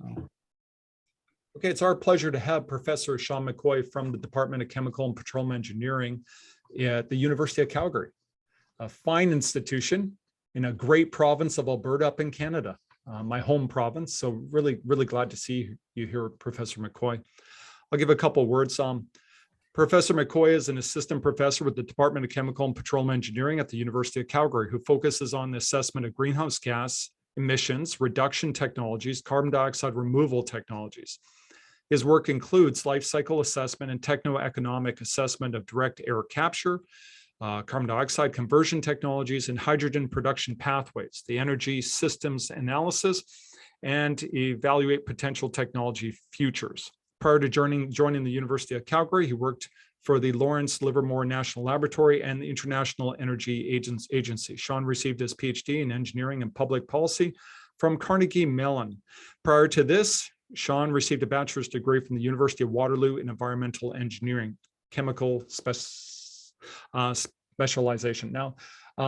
Okay, it's our pleasure to have Professor Sean McCoy from the Department of Chemical and Petroleum Engineering at the University of Calgary, a fine institution in a great province of Alberta up in Canada, my home province. So really glad to see you here, Professor McCoy. I'll give a couple of words. Professor McCoy is an assistant professor with the Department of Chemical and Petroleum Engineering at the University of Calgary, who focuses on the assessment of greenhouse gas emissions, reduction technologies, carbon dioxide removal technologies. His work includes life cycle assessment and techno-economic assessment of direct air capture, carbon dioxide conversion technologies, and hydrogen production pathways, the energy systems analysis, and evaluate potential technology futures. Prior to joining the University of Calgary, he worked for the Lawrence Livermore National Laboratory and the International Energy Agency. Sean received his PhD in engineering and public policy from Carnegie Mellon. Prior to this, Sean received a bachelor's degree from the University of Waterloo in environmental engineering, chemical specialization. Now,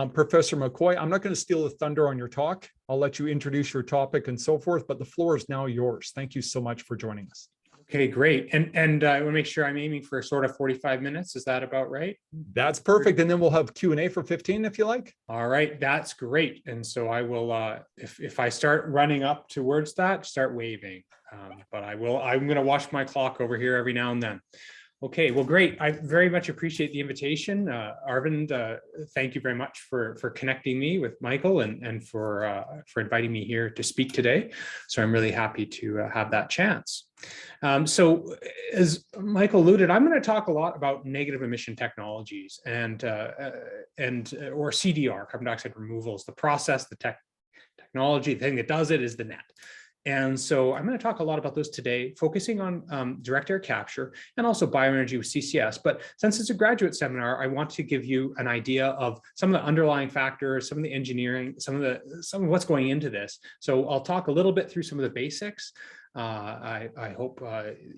Professor McCoy, I'm not going to steal the thunder on your talk. I'll let you introduce your topic and so forth, but the floor is now yours. Thank you so much for joining us. Okay, great. And I want to make sure I'm aiming for sort of 45 minutes. Is that about right? That's perfect. And then we'll have Q&A for 15 if you like. All right, that's great. And so I will, if I start running up towards that, start waving. But I'm going to watch my clock over here every now and then. Okay, well, great. I very much appreciate the invitation. Arvind, thank you very much for connecting me with Michael and for inviting me here to speak today. So I'm really happy to have that chance. So as Michael alluded, I'm going to talk a lot about negative emission technologies and or CDR, carbon dioxide removals, the process, the technology, the thing that does it is the net. And so I'm going to talk a lot about those today, focusing on direct air capture and also bioenergy with CCS. But since it's a graduate seminar, I want to give you an idea of some of the underlying factors, some of the engineering, some of what's going into this. So I'll talk a little bit through some of the basics. I hope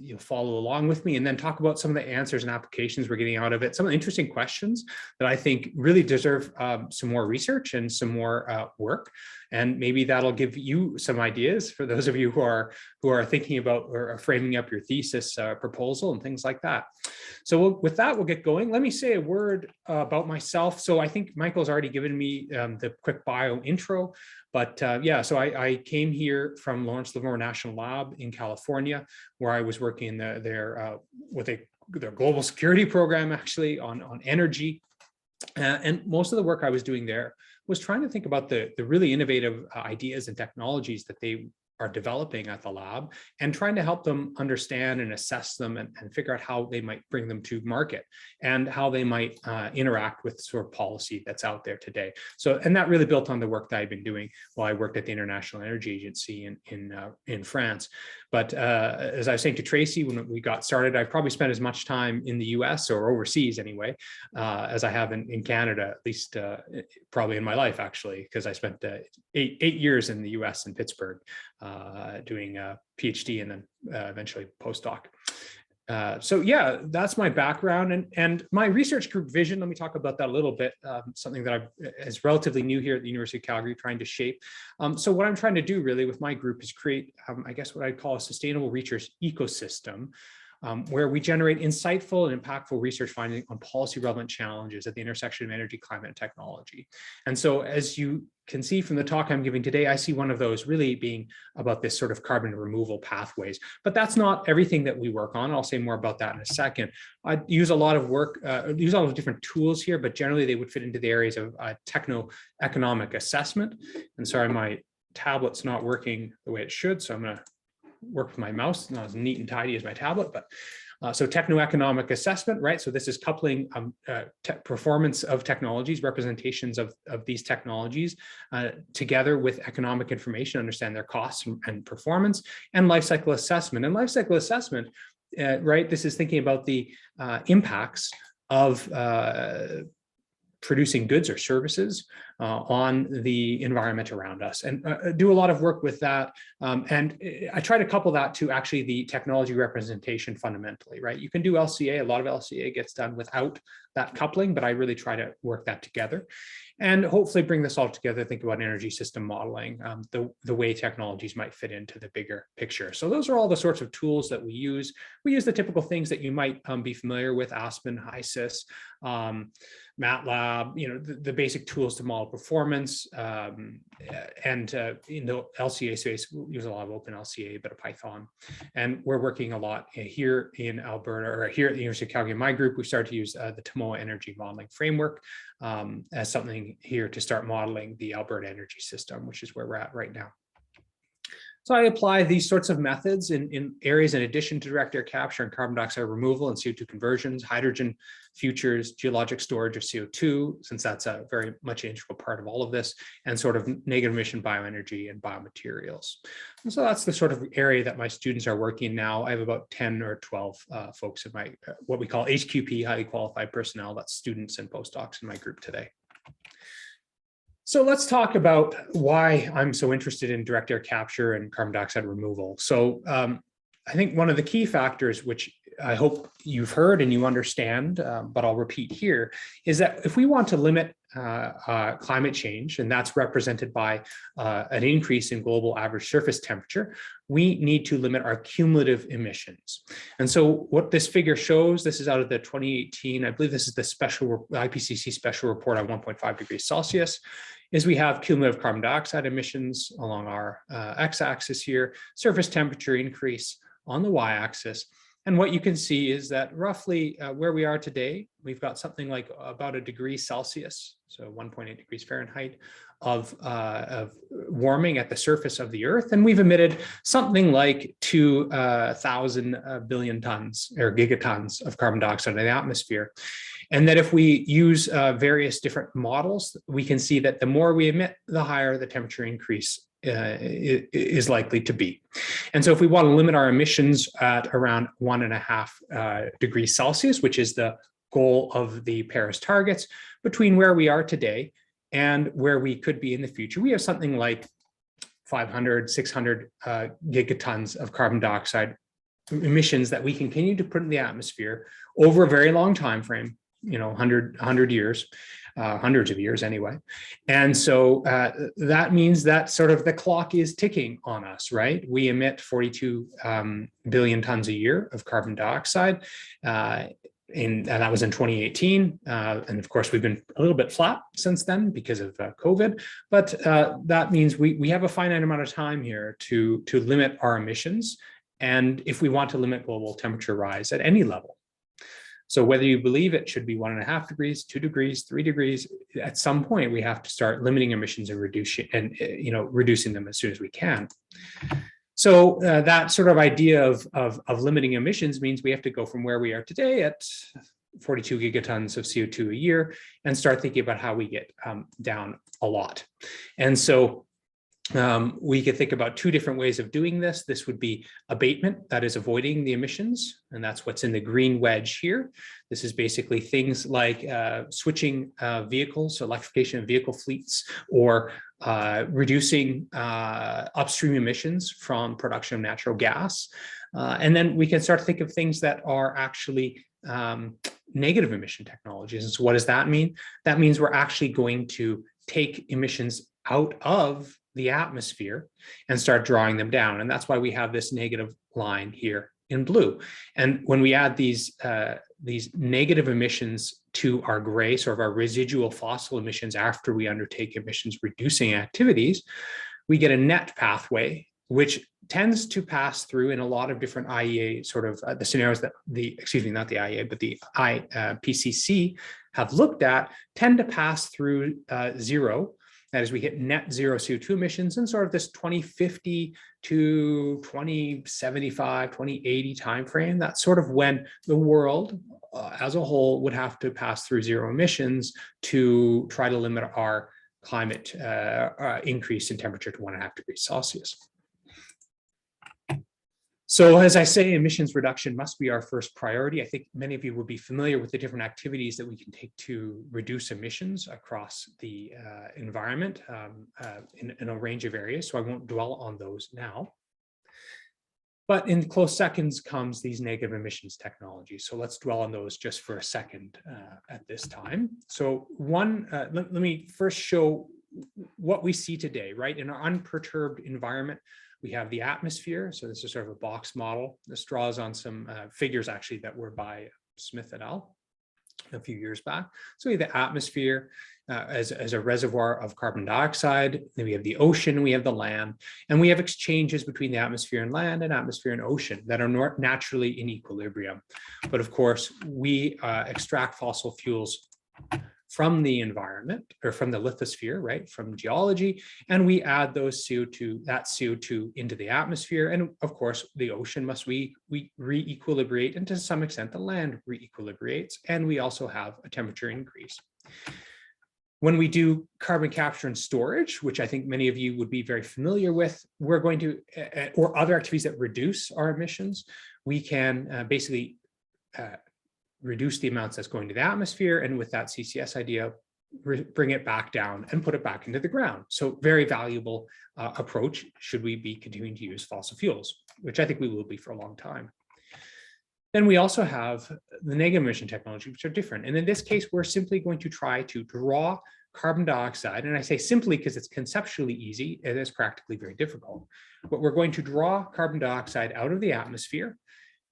you'll follow along with me and then talk about some of the answers and applications we're getting out of it. Some of the interesting questions that I think really deserve some more research and some more work. And maybe that'll give you some ideas for those of you who are thinking about or framing up your thesis proposal and things like that. So with that, we'll get going. Let me say a word about myself. So I think Michael's already given me the quick bio intro. But yeah, so I came here from Lawrence Livermore National Lab in California, where I was working in their global security program, actually, on energy. And most of the work I was doing there was trying to think about the really innovative ideas and technologies that they are developing at the lab and trying to help them understand and assess them and figure out how they might bring them to market and how they might interact with sort of policy that's out there today. So, and that really built on the work that I've been doing while I worked at the International Energy Agency in France. But as I was saying to Tracy, when we got started, I probably spent as much time in the US or overseas anyway, as I have in Canada, at least probably in my life, actually, because I spent eight years in the US in Pittsburgh doing a PhD and then eventually postdoc. So yeah, that's my background and my research group vision. Let me talk about that a little bit. Something that is relatively new here at the University of Calgary, trying to shape. So what I'm trying to do really with my group is create, I guess what I'd call a sustainable research ecosystem, where we generate insightful and impactful research findings on policy relevant challenges at the intersection of energy, climate, and technology. And so as you can see from the talk I'm giving today, I see one of those really being about this sort of carbon removal pathways. But that's not everything that we work on. I'll say more about that in a second. I use a lot of work, use all of different tools here, but generally they would fit into the areas of techno-economic assessment. And sorry, my tablet's not working the way it should, so I'm going to work with my mouse, not as neat and tidy as my tablet, but so techno-economic assessment, right? So this is coupling performance of technologies, representations of these technologies together with economic information, understand their costs and performance, and life cycle assessment. And life cycle assessment, right? This is thinking about the impacts of producing goods or services on the environment around us, and do a lot of work with that. And I try to couple that to actually the technology representation fundamentally, right? You can do LCA, a lot of LCA gets done without that coupling, but I really try to work that together and hopefully bring this all together, think about energy system modeling, the way technologies might fit into the bigger picture. So those are all the sorts of tools that we use. We use the typical things that you might be familiar with: Aspen, HYSYS, MATLAB, the basic tools to model performance. And in the LCA space, we use a lot of OpenLCA, a bit of Python. And we're working a lot here in Alberta, or here at the University of Calgary. In my group, we started to use the Tomoa Energy Modeling Framework as something here to start modeling the Alberta energy system, which is where we're at right now. So I apply these sorts of methods in areas in addition to direct air capture and carbon dioxide removal and CO2 conversions, hydrogen futures, geologic storage of CO2, since that's a very much integral part of all of this, and sort of negative emission bioenergy and biomaterials. And so that's the sort of area that my students are working now. I have about 10 or 12 folks in my, what we call HQP, highly qualified personnel. That's students and postdocs in my group today. So let's talk about why I'm so interested in direct air capture and carbon dioxide removal. So I think one of the key factors, which I hope you've heard and you understand, but I'll repeat here, is that if we want to limit climate change, and that's represented by an increase in global average surface temperature, we need to limit our cumulative emissions. And so what this figure shows, this is out of the 2018, I believe this is the IPCC special report on 1.5 degrees Celsius, is we have cumulative carbon dioxide emissions along our x-axis here, surface temperature increase on the y-axis. And what you can see is that roughly where we are today, we've got something like about 1 degree Celsius, so 1.8 degrees Fahrenheit of warming at the surface of the Earth. And we've emitted something like 2,000 billion tons or gigatons of carbon dioxide in the atmosphere. And that if we use various different models, we can see that the more we emit, the higher the temperature increase is likely to be. And so if we want to limit our emissions at around 1.5 degrees Celsius, which is the goal of the Paris targets, between where we are today and where we could be in the future, we have something like 500, 600 gigatons of carbon dioxide emissions that we can continue to put in the atmosphere over a very long time frame, 100 years, hundreds of years anyway. And so that means that sort of the clock is ticking on us, right? We emit 42 billion tons a year of carbon dioxide, and that was in 2018. And of course, we've been a little bit flat since then because of COVID, but that means we have a finite amount of time here to limit our emissions. And if we want to limit global temperature rise at any level. So whether you believe it should be 1.5 degrees, 2 degrees, 3 degrees, at some point we have to start limiting emissions and reducing them as soon as we can. So that sort of idea of limiting emissions means we have to go from where we are today at 42 gigatons of CO2 a year and start thinking about how we get down a lot. And so we could think about 2 different ways of doing this. This would be abatement, that is avoiding the emissions, and that's what's in the green wedge here. This is basically things like switching vehicles, so electrification of vehicle fleets, or reducing upstream emissions from production of natural gas. And then we can start to think of things that are actually negative emission technologies. And so what does that mean? That means we're actually going to take emissions out of the atmosphere and start drawing them down. And that's why we have this negative line here in blue. And when we add these negative emissions to our gray, sort of our residual fossil emissions after we undertake emissions reducing activities, we get a net pathway, which tends to pass through in a lot of different IEA sort of the scenarios that not the IEA, but the IPCC have looked at, tend to pass through zero. That is, we hit net zero CO2 emissions in sort of this 2050 to 2075, 2080 timeframe. That's sort of when the world as a whole would have to pass through zero emissions to try to limit our climate increase in temperature to 1.5 degrees Celsius. So as I say, emissions reduction must be our first priority. I think many of you will be familiar with the different activities that we can take to reduce emissions across the environment in a range of areas. So I won't dwell on those now. But in close seconds comes these negative emissions technologies. So let's dwell on those just for a second at this time. So let me first show what we see today, right? In our unperturbed environment, we have the atmosphere. So this is sort of a box model. This draws on some figures actually that were by Smith et al. A few years back. So we have the atmosphere as a reservoir of carbon dioxide. Then we have the ocean, we have the land, and we have exchanges between the atmosphere and land and atmosphere and ocean that are naturally in equilibrium. But of course, we extract fossil fuels from the environment or from the lithosphere, right, from geology, and we add those that CO2 into the atmosphere. And of course, the ocean must re-equilibrate, and to some extent, the land re-equilibrates, and we also have a temperature increase. When we do carbon capture and storage, which I think many of you would be very familiar with, we're going to, or other activities that reduce our emissions, we can basically reduce the amounts that's going to the atmosphere, and with that CCS idea, bring it back down and put it back into the ground. So very valuable approach should we be continuing to use fossil fuels, which I think we will be for a long time. Then we also have the negative emission technology, which are different. And in this case, we're simply going to try to draw carbon dioxide. And I say simply because it's conceptually easy, it is practically very difficult. But we're going to draw carbon dioxide out of the atmosphere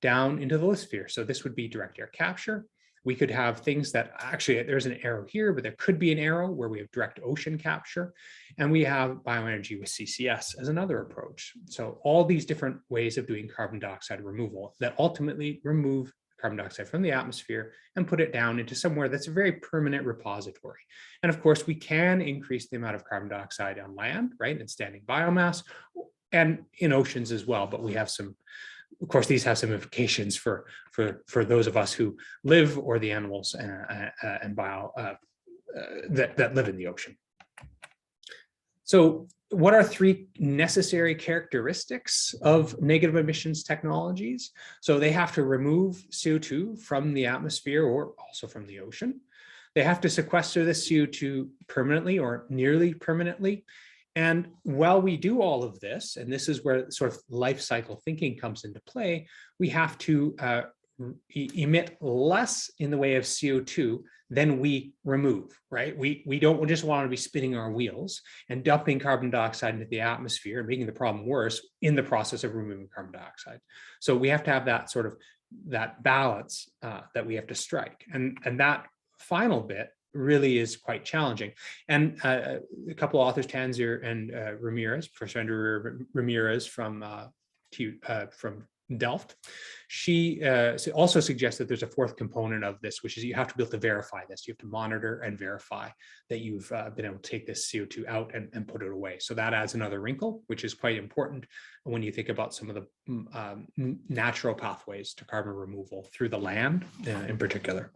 down into the lithosphere. So this would be direct air capture. We could have things that actually, there's an arrow here, but there could be an arrow where we have direct ocean capture. And we have bioenergy with CCS as another approach. So all these different ways of doing carbon dioxide removal that ultimately remove carbon dioxide from the atmosphere and put it down into somewhere that's a very permanent repository. And of course, we can increase the amount of carbon dioxide on land, right, and standing biomass, and in oceans as well. But we have some, of course, these have some implications for those of us who live, or the animals and that live in the ocean. So what are three necessary characteristics of negative emissions technologies? So they have to remove CO2 from the atmosphere or also from the ocean. They have to sequester the CO2 permanently or nearly permanently. And while we do all of this, and this is where sort of life cycle thinking comes into play, we have to emit less in the way of CO2 than we remove, right? We don't just want to be spinning our wheels and dumping carbon dioxide into the atmosphere and making the problem worse in the process of removing carbon dioxide. So we have to have that sort of that balance that we have to strike. And that final bit really is quite challenging. And a couple of authors, Tanzir and Ramirez, Professor Andrew Ramirez from Delft, she also suggests that there's a fourth component of this, which is you have to be able to verify this. You have to monitor and verify that you've been able to take this CO2 out and put it away. So that adds another wrinkle, which is quite important when you think about some of the natural pathways to carbon removal through the land in particular.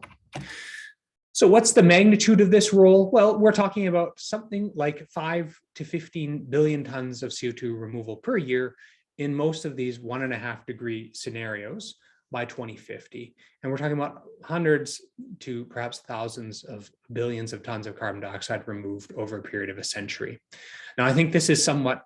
So what's the magnitude of this role? Well, we're talking about something like 5 to 15 billion tons of CO2 removal per year in most of these 1.5 degree scenarios by 2050. And we're talking about hundreds to perhaps thousands of billions of tons of carbon dioxide removed over a period of a century. Now, I think this is somewhat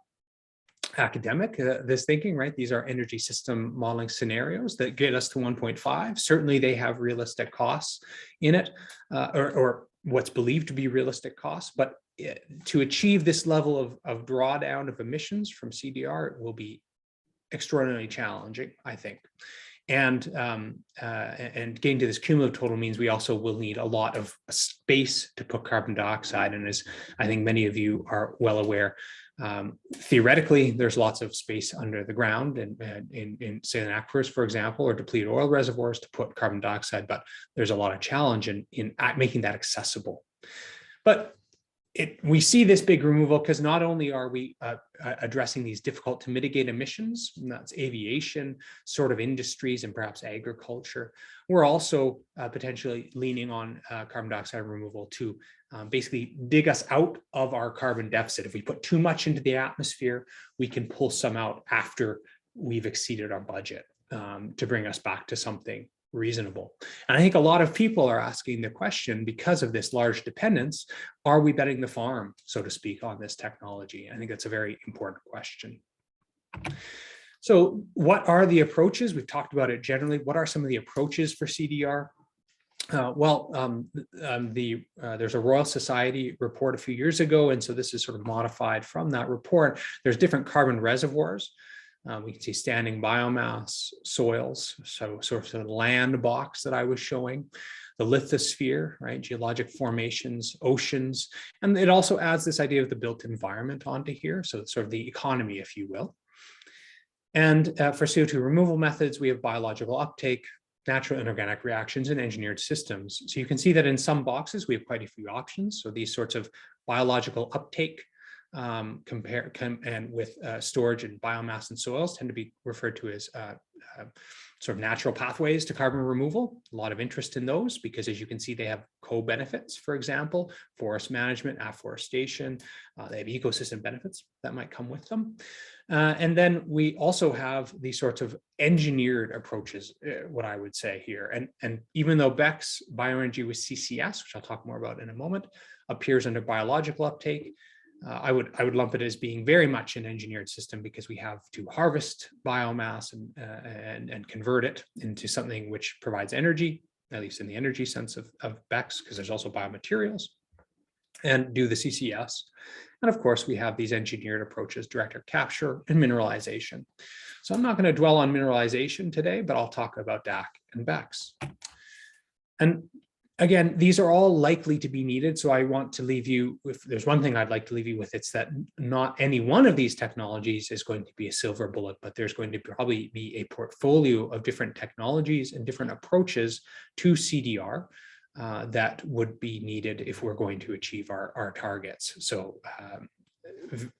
academic, this thinking, right? These are energy system modeling scenarios that get us to 1.5. Certainly they have realistic costs in it, or what's believed to be realistic costs, but to achieve this level of drawdown of emissions from CDR, it will be extraordinarily challenging, I think. And getting to this cumulative total means we also will need a lot of space to put carbon dioxide. And as I think many of you are well aware, theoretically, there's lots of space under the ground and in say in aquifers, for example, or depleted oil reservoirs to put carbon dioxide, but there's a lot of challenge in making that accessible. But we see this big removal because not only are we addressing these difficult to mitigate emissions, and that's aviation, sort of industries, and perhaps agriculture, we're also potentially leaning on carbon dioxide removal to basically dig us out of our carbon deficit. If we put too much into the atmosphere, we can pull some out after we've exceeded our budget to bring us back to something reasonable. And I think a lot of people are asking the question, because of this large dependence, are we betting the farm, so to speak, on this technology? I think that's a very important question. So what are the approaches? We've talked about it generally. What are some of the approaches for CDR? There's a Royal Society report a few years ago, and so this is sort of modified from that report. There's different carbon reservoirs. We can see standing biomass, soils, so sort of the land box that I was showing, the lithosphere, right, geologic formations, oceans, and it also adds this idea of the built environment onto here, so sort of the economy, if you will. And for CO2 removal methods, we have biological uptake, natural and organic reactions, and engineered systems. So you can see that in some boxes, we have quite a few options. So these sorts of biological uptake and with storage and biomass and soils tend to be referred to as sort of natural pathways to carbon removal. A lot of interest in those because, as you can see, they have co-benefits, for example, forest management, afforestation, they have ecosystem benefits that might come with them. And then we also have these sorts of engineered approaches, what I would say here. And even though BECCS, bioenergy with CCS, which I'll talk more about in a moment, appears under biological uptake, I would lump it as being very much an engineered system because we have to harvest biomass and convert it into something which provides energy, at least in the energy sense of BECCS, because there's also biomaterials, and do the CCS. And of course, we have these engineered approaches, direct air capture and mineralization. So I'm not going to dwell on mineralization today, but I'll talk about DAC and BECCS. And again, these are all likely to be needed. So I want to leave you with, there's one thing I'd like to leave you with, it's that not any one of these technologies is going to be a silver bullet, but there's going to probably be a portfolio of different technologies and different approaches to CDR that would be needed if we're going to achieve our targets. So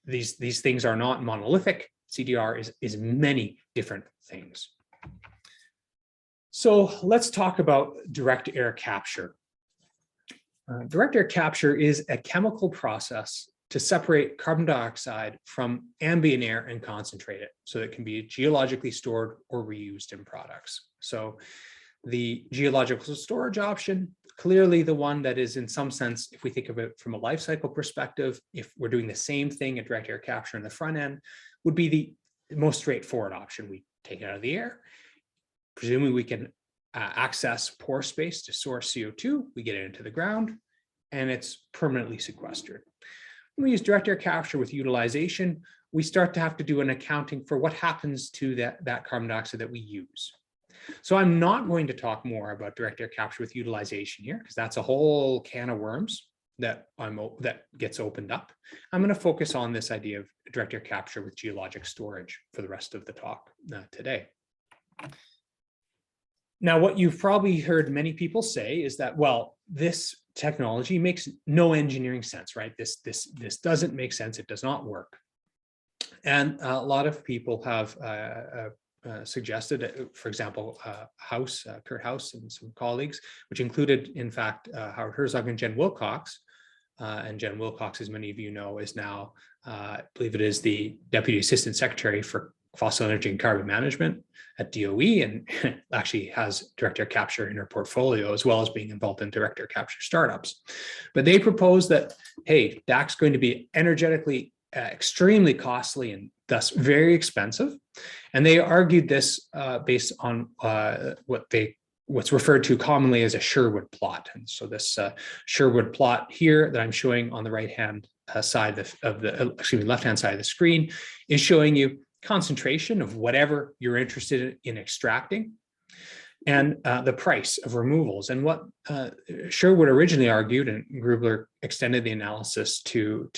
these things are not monolithic. CDR is many different things. So let's talk about direct air capture. Direct air capture is a chemical process to separate carbon dioxide from ambient air and concentrate it so it can be geologically stored or reused in products. So the geological storage option, clearly the one that is in some sense, if we think of it from a life cycle perspective, if we're doing the same thing at direct air capture in the front end, would be the most straightforward option. We take it out of the air. Presumably we can access pore space to source CO2, we get it into the ground, and it's permanently sequestered. When we use direct air capture with utilization, we start to have to do an accounting for what happens to that carbon dioxide that we use. So I'm not going to talk more about direct air capture with utilization here, because that's a whole can of worms that gets opened up. I'm going to focus on this idea of direct air capture with geologic storage for the rest of the talk today. Now, what you've probably heard many people say is that, well, this technology makes no engineering sense, right? This doesn't make sense. It does not work. And a lot of people have suggested, for example, Kurt House and some colleagues, which included, in fact, Howard Herzog and Jen Wilcox. And Jen Wilcox, as many of you know, is now, I believe it is the Deputy Assistant Secretary for Fossil Energy and Carbon Management at DOE, and actually has direct air capture in her portfolio, as well as being involved in direct air capture startups. But they propose that, hey, DAC's going to be energetically extremely costly and thus very expensive. And they argued this based on what's referred to commonly as a Sherwood plot. And so this Sherwood plot here that I'm showing on the right-hand side of the left-hand side of the screen is showing you concentration of whatever you're interested in extracting and the price of removals. And what Sherwood originally argued, and Grubler extended the analysis to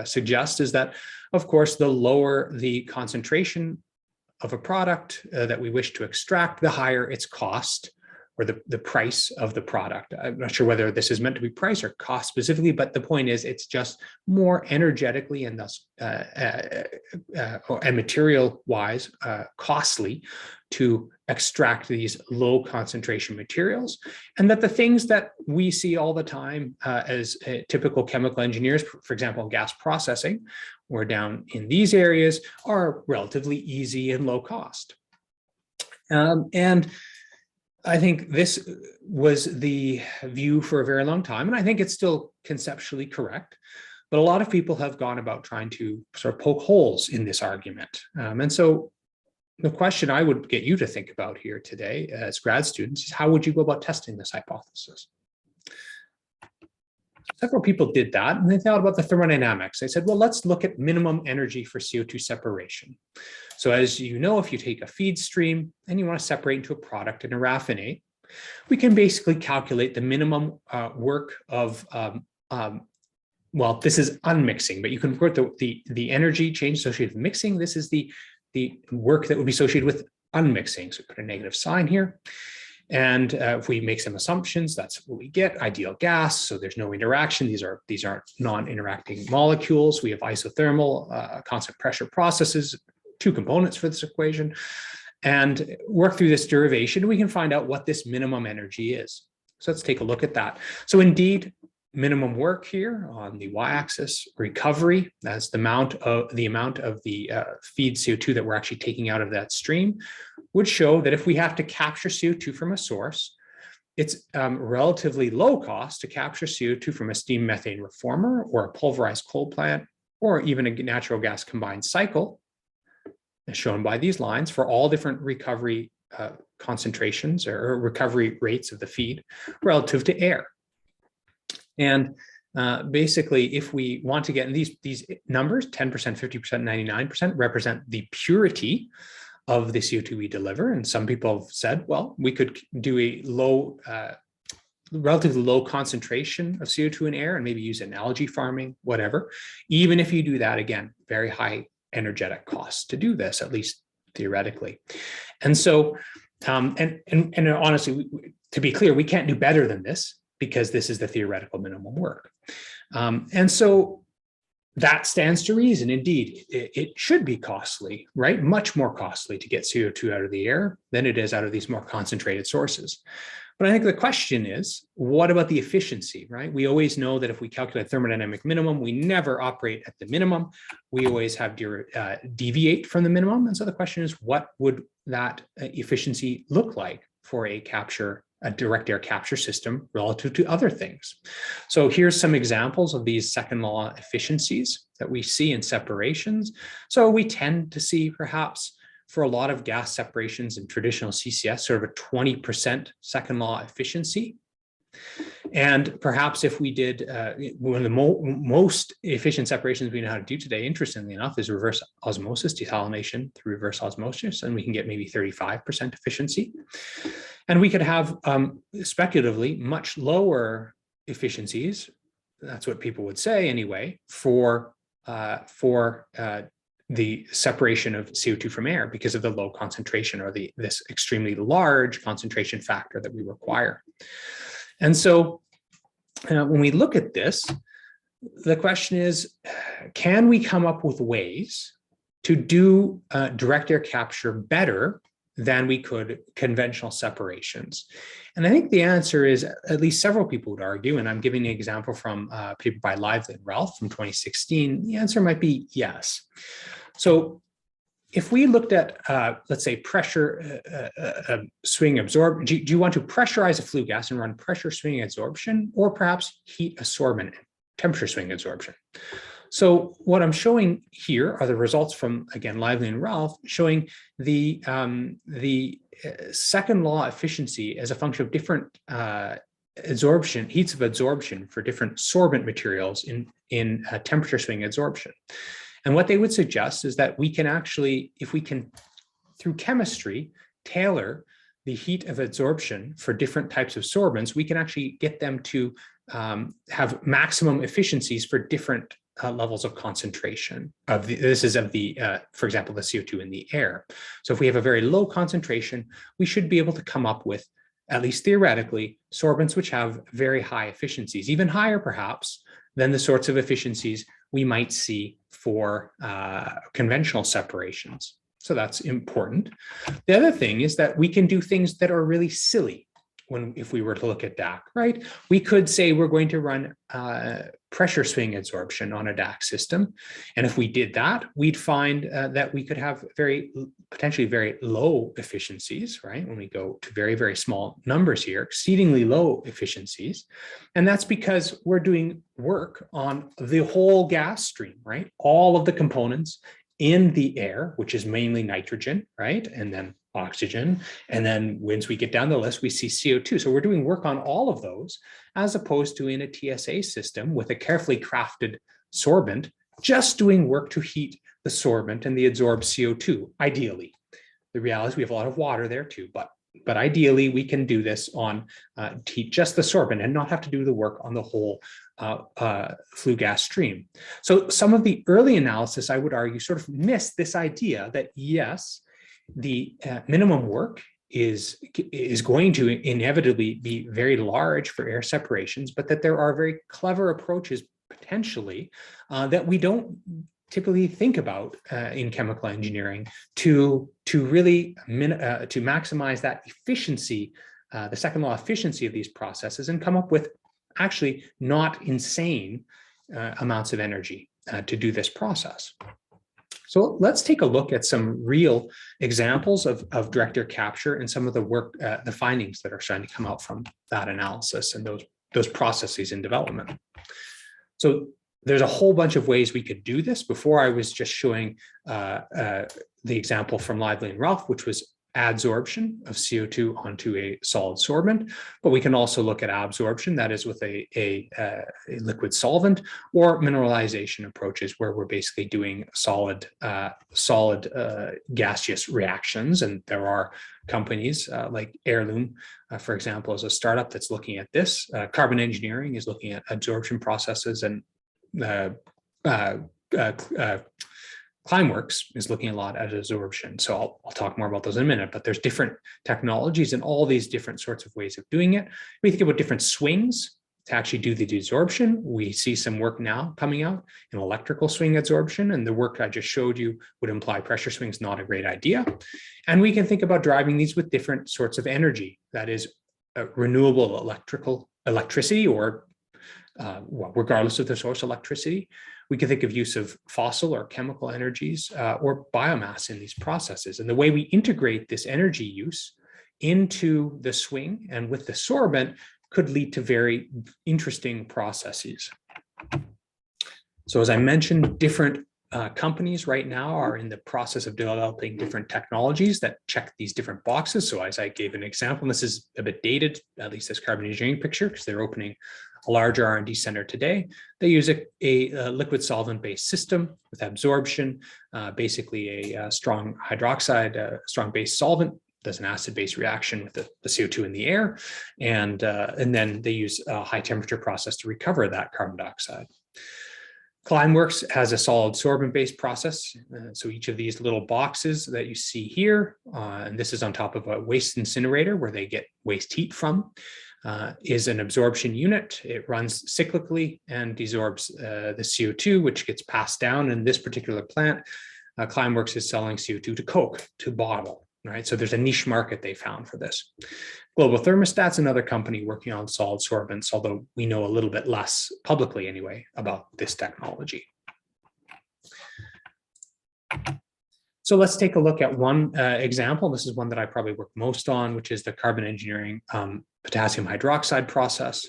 suggest, is that, of course, the lower the concentration of a product that we wish to extract, the higher its cost, or the price of the product. I'm not sure whether this is meant to be price or cost specifically, but the point is it's just more energetically and thus and material-wise costly to extract these low concentration materials, and that the things that we see all the time as typical chemical engineers, for example, in gas processing, or down in these areas are relatively easy and low cost. And I think this was the view for a very long time, and I think it's still conceptually correct. But a lot of people have gone about trying to sort of poke holes in this argument. And so the question I would get you to think about here today as grad students is, how would you go about testing this hypothesis? Several people did that, and they thought about the thermodynamics. They said, well, let's look at minimum energy for CO2 separation. So as you know, if you take a feed stream and you want to separate into a product and a raffinate, we can basically calculate the minimum work of, well, this is unmixing, but you can work the energy change associated with mixing. This is the work that would be associated with unmixing. So put a negative sign here. And if we make some assumptions, that's what we get: ideal gas. So there's no interaction. These are non-interacting molecules. We have isothermal, constant pressure processes, two components for this equation, and work through this derivation. We can find out what this minimum energy is. So let's take a look at that. So indeed, minimum work here on the y-axis, recovery, that's the amount of the feed CO2 that we're actually taking out of that stream, would show that if we have to capture CO2 from a source, it's relatively low cost to capture CO2 from a steam methane reformer or a pulverized coal plant, or even a natural gas combined cycle, as shown by these lines, for all different recovery concentrations or recovery rates of the feed relative to air. And basically, if we want to get in these numbers, 10%, 50%, 99% represent the purity of the CO2 we deliver. And some people have said, well, we could do a low, relatively low concentration of CO2 in air and maybe use analogy farming, whatever. Even if you do that, again, very high energetic costs to do this, at least theoretically. And so, and honestly, to be clear, we can't do better than this, because this is the theoretical minimum work. And so that stands to reason. Indeed, it should be costly, right? Much more costly to get CO2 out of the air than it is out of these more concentrated sources. But I think the question is, what about the efficiency, right? We always know that if we calculate thermodynamic minimum, we never operate at the minimum. We always have deviate from the minimum. And so the question is, what would that efficiency look like for a direct air capture system relative to other things? So here's some examples of these second law efficiencies that we see in separations. So we tend to see, perhaps for a lot of gas separations in traditional CCS, sort of a 20% second law efficiency. And perhaps if we did one of the most efficient separations we know how to do today, interestingly enough, is reverse osmosis, desalination through reverse osmosis, and we can get maybe 35% efficiency. And we could have speculatively much lower efficiencies. That's what people would say anyway, for the separation of CO2 from air because of the low concentration or this extremely large concentration factor that we require. And so when we look at this, the question is, can we come up with ways to do direct air capture better than we could conventional separations? And I think the answer is, at least several people would argue, and I'm giving an example from a paper by Lively and Ralph from 2016, the answer might be yes. So if we looked at, let's say, pressure swing absorption, do you want to pressurize a flue gas and run pressure swing adsorption, or perhaps heat assorbent temperature swing adsorption? So what I'm showing here are the results from, again, Lively and Ralph, showing the second law efficiency as a function of different heats of adsorption for different sorbent materials in temperature swing adsorption. And what they would suggest is that we can actually, if we can, through chemistry, tailor the heat of adsorption for different types of sorbents, we can actually get them to have maximum efficiencies for different levels of concentration. For example, the CO2 in the air. So if we have a very low concentration, we should be able to come up with, at least theoretically, sorbents which have very high efficiencies, even higher perhaps than the sorts of efficiencies we might see for conventional separations. So that's important. The other thing is that we can do things that are really silly. if we were to look at DAC, right? We could say we're going to run pressure swing adsorption on a DAC system. And if we did that, we'd find that we could have potentially very low efficiencies, right? When we go to very, very small numbers here, exceedingly low efficiencies. And that's because we're doing work on the whole gas stream, right? All of the components in the air, which is mainly nitrogen, right? And then oxygen. And then once we get down the list, we see CO2. So we're doing work on all of those, as opposed to in a TSA system with a carefully crafted sorbent, just doing work to heat the sorbent and the adsorbed CO2, ideally. The reality is we have a lot of water there too, but ideally we can do this on heat just the sorbent and not have to do the work on the whole flue gas stream. So some of the early analysis, I would argue, sort of missed this idea that yes, the minimum work is going to inevitably be very large for air separations, but that there are very clever approaches potentially that we don't typically think about in chemical engineering to really to maximize that efficiency, the second law efficiency of these processes, and come up with actually not insane amounts of energy to do this process. So let's take a look at some real examples of direct air capture and some of the work, the findings that are starting to come out from that analysis and those processes in development. So there's a whole bunch of ways we could do this. Before, I was just showing the example from Lively and Ralph, which was adsorption of CO2 onto a solid sorbent, but we can also look at absorption, that is with a liquid solvent, or mineralization approaches where we're basically doing solid gaseous reactions. And there are companies like Heirloom, for example, is a startup that's looking at this. Carbon Engineering is looking at absorption processes, and Climeworks is looking a lot at adsorption. So I'll talk more about those in a minute, but there's different technologies and all these different sorts of ways of doing it. We think about different swings to actually do the desorption. We see some work now coming out in electrical swing adsorption, and the work I just showed you would imply pressure swings, not a great idea. And we can think about driving these with different sorts of energy, that is renewable electricity, or well, regardless of the source electricity. We can think of use of fossil or chemical energies or biomass in these processes. And the way we integrate this energy use into the swing and with the sorbent could lead to very interesting processes. So as I mentioned, different companies right now are in the process of developing different technologies that check these different boxes. So as I gave an example, and this is a bit dated, at least this carbon engineering picture, because they're opening a larger R&D center today. They use a liquid solvent-based system with absorption, basically a strong hydroxide, strong base solvent, does an acid-base reaction with the CO2 in the air, and then they use a high temperature process to recover that carbon dioxide. Climeworks has a solid sorbent-based process. So each of these little boxes that you see here, and this is on top of a waste incinerator where they get waste heat from, is an absorption unit. It runs cyclically and desorbs the CO2, which gets passed down. In this particular plant, Climeworks is selling CO2 to Coke, to bottle, right? So there's a niche market they found for this. Global Thermostat's another company working on solid sorbents, although we know a little bit less publicly anyway about this technology. So let's take a look at one example. This is one that I probably work most on, which is the carbon engineering potassium hydroxide process.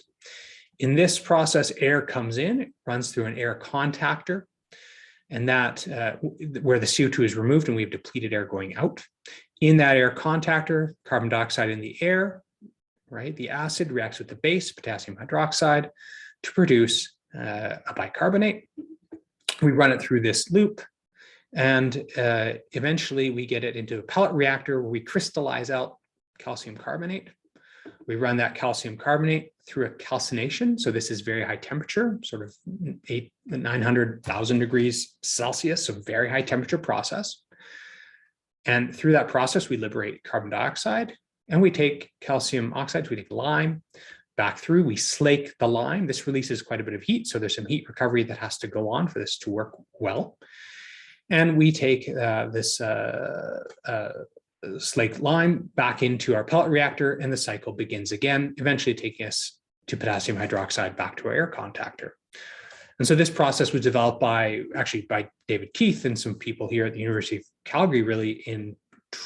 In this process, air comes in, it runs through an air contactor, and that where the CO2 is removed and we have depleted air going out. In that air contactor, carbon dioxide in the air, right? The acid reacts with the base, potassium hydroxide, to produce a bicarbonate. We run it through this loop, and eventually we get it into a pellet reactor where we crystallize out calcium carbonate. We run that calcium carbonate through a calcination. So this is very high temperature, sort of 900,000 degrees Celsius, so very high temperature process. And through that process, we liberate carbon dioxide, and we take calcium oxide, we take lime back through, we slake the lime. This releases quite a bit of heat, so there's some heat recovery that has to go on for this to work well. And we take this slaked lime back into our pellet reactor, and the cycle begins again, eventually taking us to potassium hydroxide back to our air contactor. And so this process was developed by David Keith and some people here at the University of Calgary, really in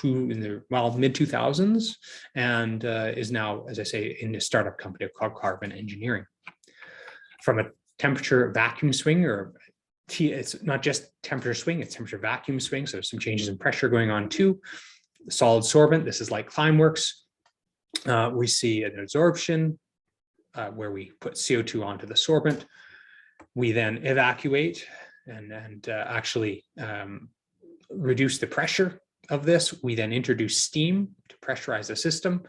the mid 2000s, and is now, as I say, in a startup company called Carbon Engineering. From a temperature vacuum swing, or it's not just temperature swing, it's temperature vacuum swing. So some changes in pressure going on too. The solid sorbent, this is like Climeworks. We see an absorption where we put CO2 onto the sorbent. We then evacuate and actually reduce the pressure of this. We then introduce steam to pressurize the system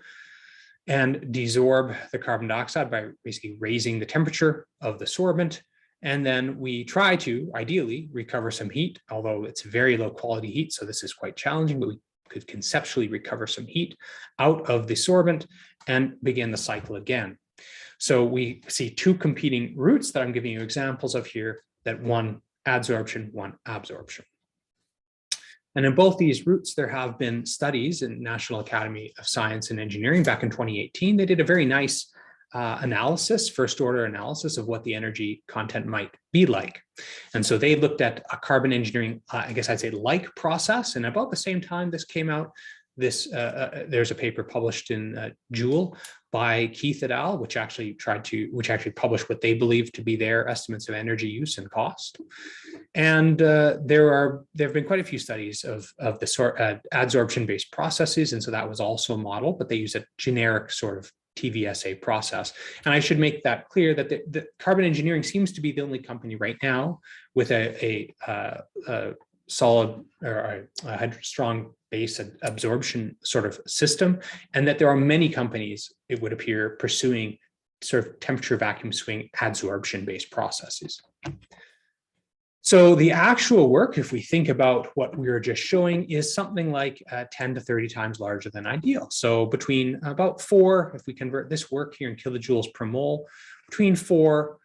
and desorb the carbon dioxide by basically raising the temperature of the sorbent. And then we try to, ideally, recover some heat, although it's very low quality heat, so this is quite challenging, but we could conceptually recover some heat out of the sorbent and begin the cycle again. So we see two competing routes that I'm giving you examples of here, that one adsorption, one absorption. And in both these routes, there have been studies in National Academy of Science and Engineering back in 2018. They did a very nice analysis, first order analysis of what the energy content might be like. And so they looked at a carbon engineering, I guess I'd say like process. And about the same time this came out, there's a paper published in Joule by Keith et al., which actually published what they believe to be their estimates of energy use and cost. And there have been quite a few studies of the adsorption-based processes, and so that was also a model, but they use a generic sort of TVSA process. And I should make that clear that the Carbon Engineering seems to be the only company right now with a solid or a strong base absorption sort of system, and that there are many companies, it would appear, pursuing sort of temperature vacuum swing adsorption based processes. So the actual work, if we think about what we were just showing, is something like 10 to 30 times larger than ideal. So between about 4, if we convert this work here in kilojoules per mole, between 4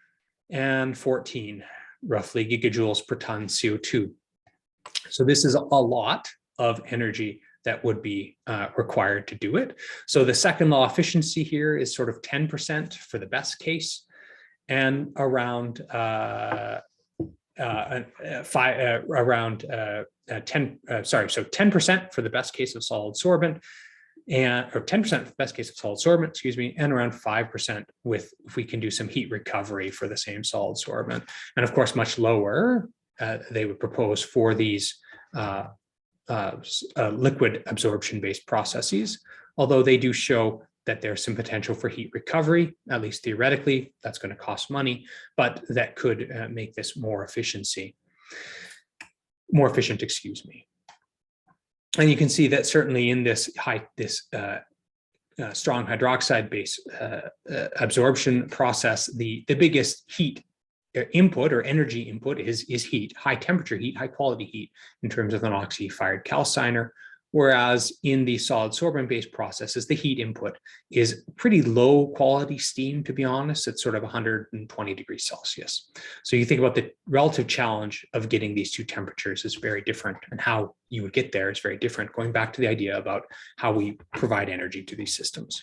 and 14, roughly gigajoules per ton CO2. So this is a lot of energy that would be required to do it. So the second law efficiency here is sort of 10% for the best case, and around 10% for the best case of solid sorbent, and or 10% for the best case of solid sorbent, excuse me, and around 5% if we can do some heat recovery for the same solid sorbent. And of course, much lower they would propose for these liquid absorption-based processes, although they do show that there's some potential for heat recovery, at least theoretically. That's going to cost money, but that could make this more efficient, excuse me. And you can see that certainly in this strong hydroxide-based absorption process, the biggest heat input or energy input is heat, high temperature heat, high quality heat in terms of an oxy-fired calciner. Whereas in the solid sorbent-based processes, the heat input is pretty low quality steam, to be honest. It's sort of 120 degrees Celsius. So you think about the relative challenge of getting these two temperatures is very different, and how you would get there is very different, going back to the idea about how we provide energy to these systems.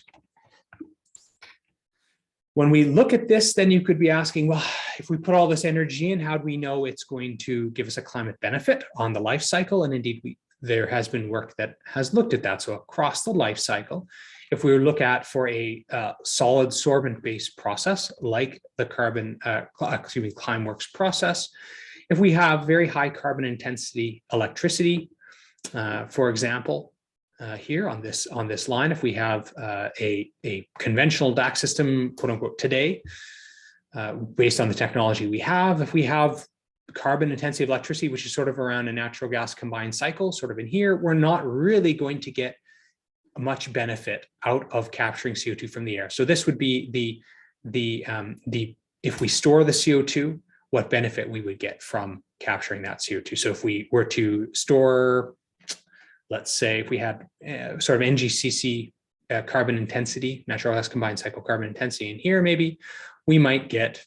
When we look at this, then you could be asking, well, if we put all this energy in, how do we know it's going to give us a climate benefit on the life cycle? And indeed, there has been work that has looked at that. So across the life cycle, if we look at for a solid sorbent-based process like the Climeworks process, if we have very high carbon intensity electricity, for example, here on this line, if we have a conventional DAC system, quote unquote, today, based on the technology we have, if we have carbon intensity of electricity, which is sort of around a natural gas combined cycle, sort of in here, we're not really going to get much benefit out of capturing CO2 from the air. So this would be if we store the CO2, what benefit we would get from capturing that CO2. So if we were to store, let's say if we had sort of NGCC carbon intensity, natural gas combined cycle carbon intensity in here, maybe we might get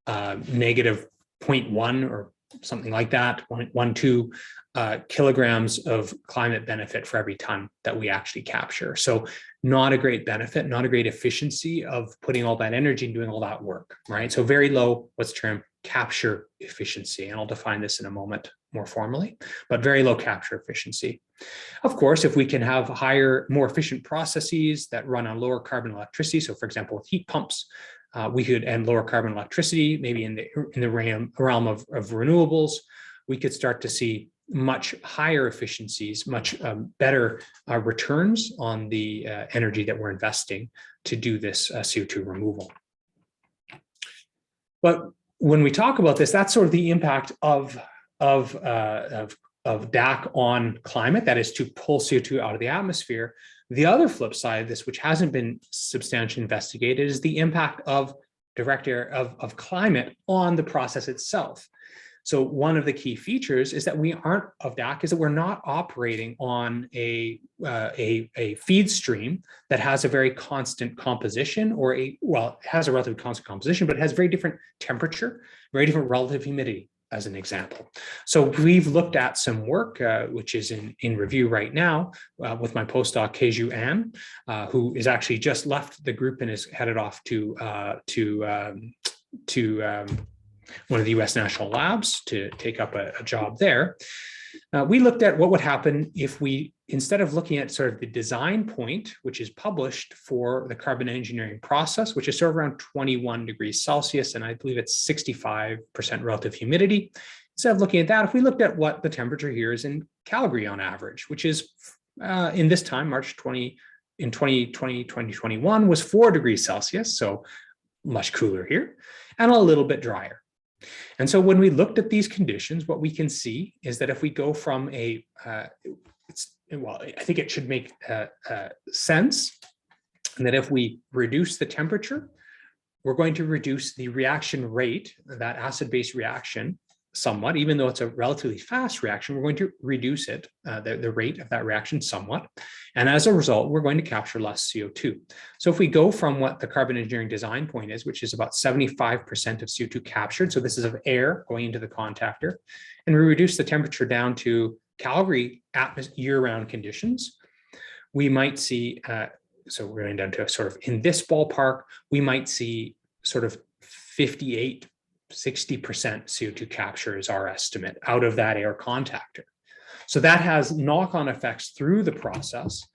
negative 0.1 or something like that, 0.12 kilograms of climate benefit for every ton that we actually capture. So not a great benefit, not a great efficiency of putting all that energy and doing all that work, right? So very low, what's termed capture efficiency. And I'll define this in a moment more formally, but very low capture efficiency. Of course, if we can have higher, more efficient processes that run on lower carbon electricity, so for example, with heat pumps, we could, and lower carbon electricity, maybe in the realm of renewables, we could start to see much higher efficiencies, much better returns on the energy that we're investing to do this CO2 removal. But when we talk about this, that's sort of the impact of DAC on climate, that is to pull CO2 out of the atmosphere. The other flip side of this, which hasn't been substantially investigated, is the impact of direct air of climate on the process itself. So one of the key features is that we aren't of DAC is that we're not operating on a feed stream that has a very constant composition, or well, it has a relatively constant composition, but it has very different temperature, very different relative humidity, as an example. So we've looked at some work, which is in review right now with my postdoc, Keju An, who is actually just left the group and is headed off to one of the US national labs to take up a job there. We looked at what would happen if we, instead of looking at sort of the design point, which is published for the carbon engineering process, which is sort of around 21 degrees Celsius, and I believe it's 65% relative humidity. Instead of looking at that, if we looked at what the temperature here is in Calgary on average, which is in this time, March 20, in 2020, 2021 was 4 degrees Celsius, so much cooler here, and a little bit drier. And so when we looked at these conditions, what we can see is that if we go from well, I think it should make sense that if we reduce the temperature, we're going to reduce the reaction rate, that acid-base reaction, somewhat. Even though it's a relatively fast reaction, we're going to reduce it, the rate of that reaction somewhat. And as a result, we're going to capture less CO2. So if we go from what the carbon engineering design point is, which is about 75% of CO2 captured, so this is of air going into the contactor, and we reduce the temperature down to Calgary year-round conditions, we might see, so we're going down to sort of in this ballpark, we might see sort of 58, 60% CO2 capture is our estimate out of that air contactor. So that has knock-on effects through the process.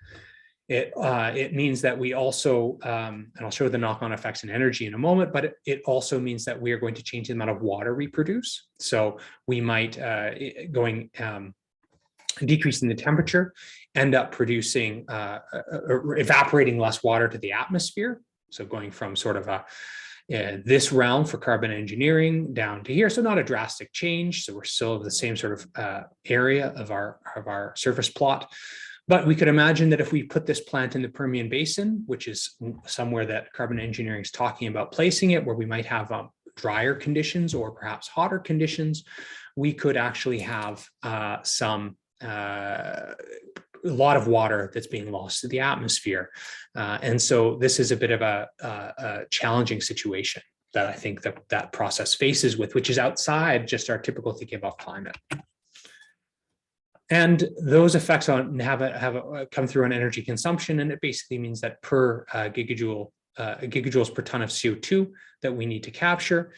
It means that we also, and I'll show the knock-on effects in energy in a moment, but it also means that we are going to change the amount of water we produce. So we might, decreasing the temperature, end up producing, evaporating less water to the atmosphere. So going from sort of this realm for carbon engineering down to here. So not a drastic change. So we're still of the same sort of area of our surface plot. But we could imagine that if we put this plant in the Permian Basin, which is somewhere that carbon engineering is talking about placing it, where we might have drier conditions or perhaps hotter conditions, we could actually have a lot of water that's being lost to the atmosphere. And so this is a bit of a challenging situation that I think that process faces with, which is outside just our typical thinking about climate. And those effects have come through on energy consumption, and it basically means that per gigajoules per ton of CO2 that we need to capture,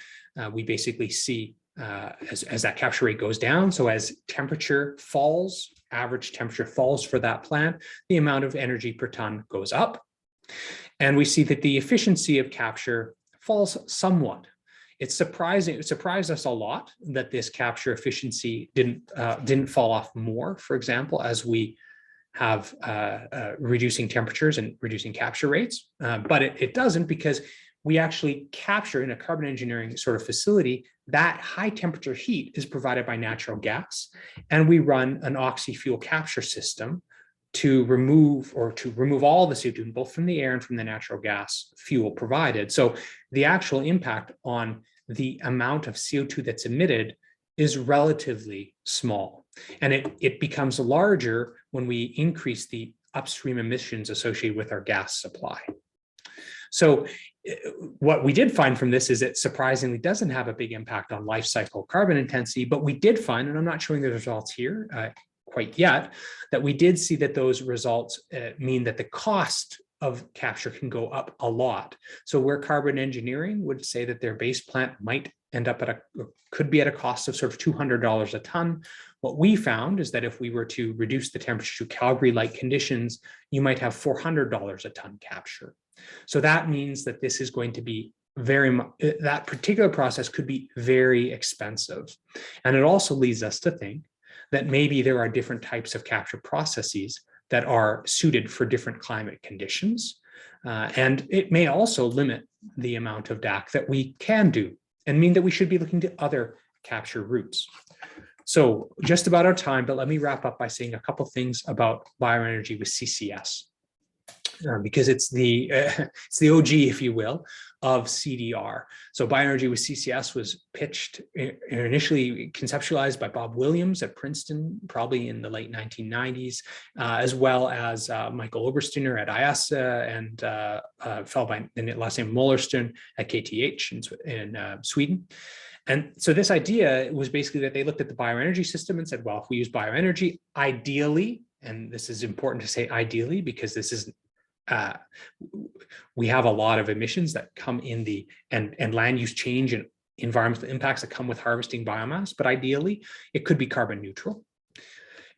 we basically see as that capture rate goes down. So as temperature falls, average temperature falls for that plant, the amount of energy per ton goes up. And we see that the efficiency of capture falls somewhat. It's surprising. It surprised us a lot that this capture efficiency didn't fall off more, for example, as we have reducing temperatures and reducing capture rates. But it doesn't, because we actually capture in a carbon engineering sort of facility, that high temperature heat is provided by natural gas. And we run an oxy-fuel capture system to remove all the CO2, both from the air and from the natural gas fuel provided. So the actual impact on the amount of CO2 that's emitted is relatively small. And it becomes larger when we increase the upstream emissions associated with our gas supply. So what we did find from this is it surprisingly doesn't have a big impact on life cycle carbon intensity, but we did find, and I'm not showing the results here quite yet, that we did see that those results mean that the cost of capture can go up a lot. So where carbon engineering would say that their base plant might end up could be at a cost of sort of $200 a ton, what we found is that if we were to reduce the temperature to Calgary-like conditions, you might have $400 a ton capture. So that means that this is going to be that particular process could be very expensive. And it also leads us to think that maybe there are different types of capture processes that are suited for different climate conditions. And it may also limit the amount of DAC that we can do and mean that we should be looking to other capture routes. So just about our time, but let me wrap up by saying a couple things about bioenergy with CCS. Because it's the OG, if you will, of CDR. So bioenergy with CCS was pitched, initially conceptualized by Bob Williams at Princeton, probably in the late 1990s, as well as Michael Obersteiner at IESA and fellow by the last name Mollerstern at KTH in Sweden. And so this idea was basically that they looked at the bioenergy system and said, well, if we use bioenergy, ideally, and this is important to say ideally, because this is we have a lot of emissions that come in and land use change and environmental impacts that come with harvesting biomass, but ideally it could be carbon neutral.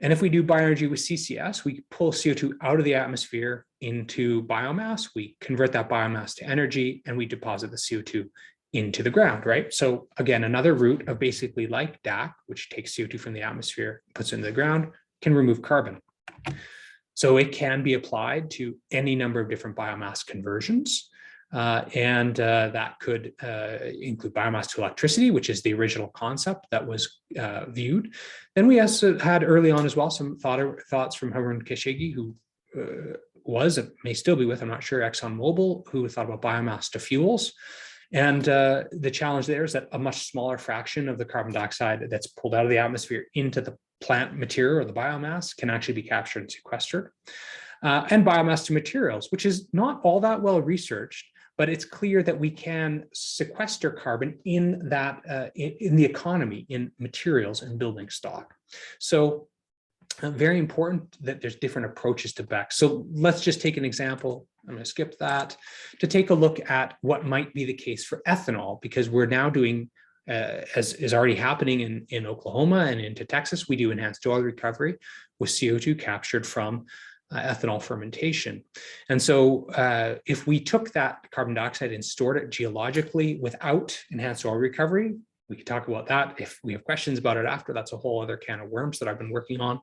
And if we do bioenergy with CCS, we pull CO2 out of the atmosphere into biomass, we convert that biomass to energy, and we deposit the CO2 into the ground, right? So again, another route of basically like DAC, which takes CO2 from the atmosphere, puts it into the ground, can remove carbon. So it can be applied to any number of different biomass conversions. And that could include biomass to electricity, which is the original concept that was viewed. Then we also had early on as well some thoughts from Harun Khashoggi, who may still be with, I'm not sure, ExxonMobil, who thought about biomass to fuels. And the challenge there is that a much smaller fraction of the carbon dioxide that's pulled out of the atmosphere into the plant material or the biomass can actually be captured and sequestered. And biomass to materials, which is not all that well researched, but it's clear that we can sequester carbon in that in the economy, in materials and building stock. So very important that there's different approaches to BECCS. So let's just take an example. I'm going to skip that to take a look at what might be the case for ethanol, because we're now doing, as is already happening in Oklahoma and into Texas, we do enhanced oil recovery with CO2 captured from ethanol fermentation. And so if we took that carbon dioxide and stored it geologically without enhanced oil recovery, we could talk about that. If we have questions about it after, that's a whole other can of worms that I've been working on.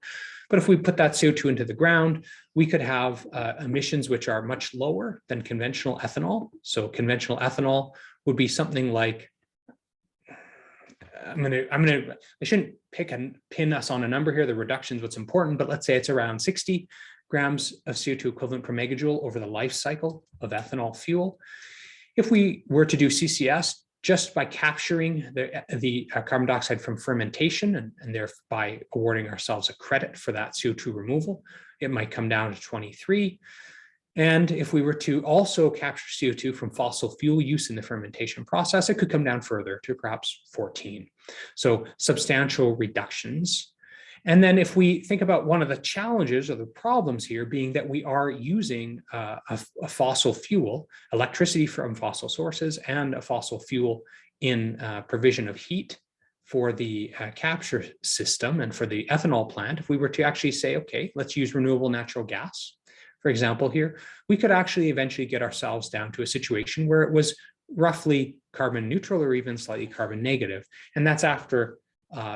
But if we put that CO2 into the ground, we could have emissions which are much lower than conventional ethanol. So conventional ethanol would be something like, I shouldn't pin us on a number here. The reduction is what's important, but let's say it's around 60 grams of CO2 equivalent per megajoule over the life cycle of ethanol fuel. If we were to do CCS, just by capturing the carbon dioxide from fermentation and thereby awarding ourselves a credit for that CO2 removal, it might come down to 23. And if we were to also capture CO2 from fossil fuel use in the fermentation process, it could come down further to perhaps 14. So substantial reductions. And then if we think about one of the challenges or the problems here being that we are using a fossil fuel, electricity from fossil sources, and a fossil fuel in provision of heat for the capture system and for the ethanol plant, if we were to actually say, okay, let's use renewable natural gas, for example, here, we could actually eventually get ourselves down to a situation where it was roughly carbon neutral or even slightly carbon negative. And that's after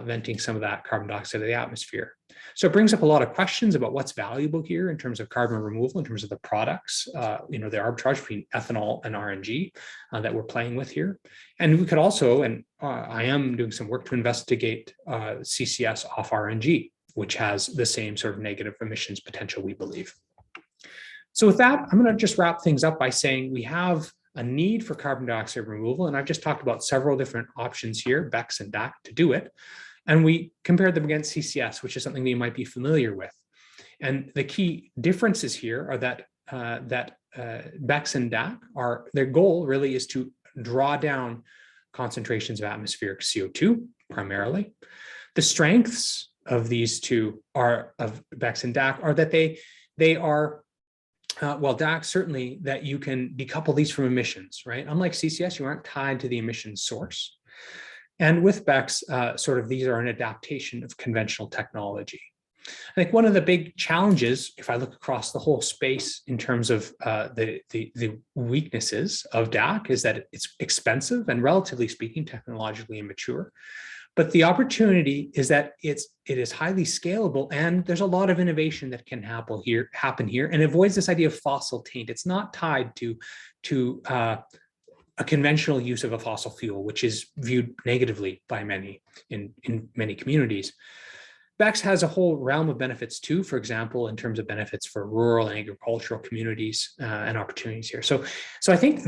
venting some of that carbon dioxide of the atmosphere. So it brings up a lot of questions about what's valuable here in terms of carbon removal, in terms of the products, the arbitrage between ethanol and RNG that we're playing with here. And we could also, and I am doing some work to investigate CCS off RNG, which has the same sort of negative emissions potential, we believe. So with that, I'm going to just wrap things up by saying we have a need for carbon dioxide removal. And I've just talked about several different options here, BECCS and DAC, to do it. And we compared them against CCS, which is something that you might be familiar with. And the key differences here are that BECCS and DAC their goal really is to draw down concentrations of atmospheric CO2 primarily. The strengths of these two of BECCS and DAC are that they are, well, DAC certainly that you can decouple these from emissions, right? Unlike CCS, you aren't tied to the emission source. And with BECCS, sort of these are an adaptation of conventional technology. I think one of the big challenges, if I look across the whole space in terms of the weaknesses of DAC, is that it's expensive and, relatively speaking, technologically immature. But the opportunity is that it is highly scalable, and there's a lot of innovation that can happen here, and avoids this idea of fossil taint. It's not tied to a conventional use of a fossil fuel, which is viewed negatively by many in many communities. BECCS has a whole realm of benefits too, for example, in terms of benefits for rural and agricultural communities and opportunities here. So I think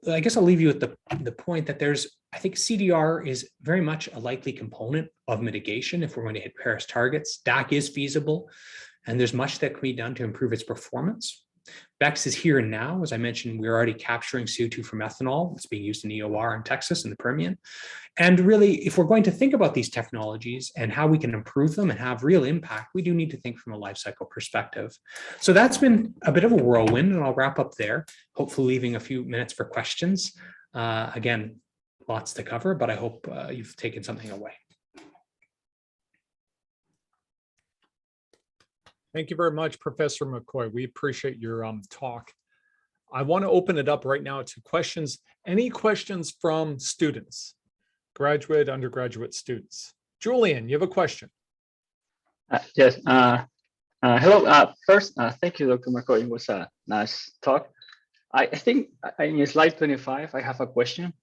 I guess I'll leave you with the point that I think CDR is very much a likely component of mitigation if we're going to hit Paris targets. DAC is feasible, and there's much that can be done to improve its performance. BECCS is here and now. As I mentioned, we're already capturing CO2 from ethanol. It's being used in EOR in Texas and the Permian. And really, if we're going to think about these technologies and how we can improve them and have real impact, we do need to think from a life cycle perspective. So that's been a bit of a whirlwind, and I'll wrap up there, hopefully leaving a few minutes for questions. Again, lots to cover, but I hope you've taken something away. Thank you very much, Professor McCoy. We appreciate your talk. I want to open it up right now to questions. Any questions from students, graduate, undergraduate students? Julian, you have a question. Yes. Hello. First, thank you, Dr. McCoy. It was a nice talk. I think in slide 25, I have a question.